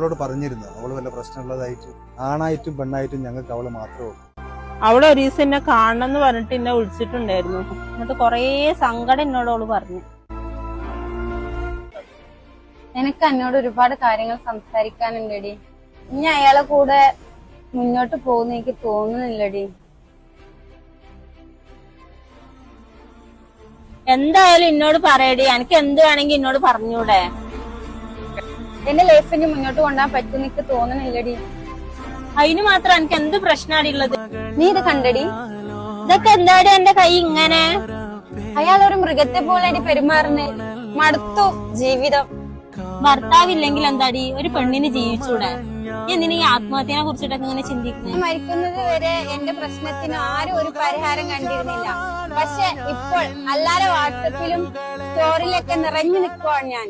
അവളോട് പറഞ്ഞിരുന്നു അവള് വല്ല പ്രശ്നമുള്ളതായിട്ട്? ആണായിട്ടും പെണ്ണായിട്ടും ഞങ്ങൾക്ക് അവള് മാത്രമേ ഉള്ളൂ. അവള് ഒരു ദിവസം എന്നെ കാണണമെന്ന് പറഞ്ഞിട്ട് എന്നെ വിളിച്ചിട്ടുണ്ടായിരുന്നു. എന്നിട്ട് കൊറേ സങ്കടം എന്നോട് അവള് പറഞ്ഞു. എനിക്ക് എന്നോട് ഒരുപാട് കാര്യങ്ങൾ സംസാരിക്കാനുണ്ടടി. ഇനി അയാളെ കൂടെ മുന്നോട്ട് പോകുന്ന എനിക്ക് തോന്നുന്നില്ലടി. എന്തായാലും എന്നോട് പറയടി, എനിക്ക് എന്ത് വേണമെങ്കിൽ എന്നോട് പറഞ്ഞൂടെ? എന്റെ ലൈഫിന് മുന്നോട്ട് കൊണ്ടുപോകാൻ പറ്റും എനിക്ക് തോന്നുന്നില്ലടി. അതിന് മാത്രം എനിക്ക് എന്ത് പ്രശ്നമാണുള്ളത്? നീ ഇത് കണ്ടടി? ഇതൊക്കെ എന്താടി എന്റെ കൈ ഇങ്ങനെ? അയാൾ ഒരു മൃഗത്തെ പോലെ അടി പെരുമാറുന്നേ. മടുത്തു ജീവിതം. ഭർത്താവില്ലെങ്കിൽ എന്താടി ഒരു പെണ്ണിന് ജീവിച്ചൂടെ? എന്തിനാ ഈ ആത്മഹത്യനെ കുറിച്ചിട്ടൊക്കെ ഇങ്ങനെ ചിന്തിക്കുന്നത്? മരിക്കുന്നത് വരെ എന്റെ പ്രശ്നത്തിന് ആരും ഒരു പരിഹാരം കണ്ടിരുന്നില്ല. പക്ഷെ ഇപ്പോൾ അല്ലാതെ വാട്സപ്പിലും സ്റ്റോറിയിലൊക്കെ നിറഞ്ഞു നിൽക്കുവാണ് ഞാൻ.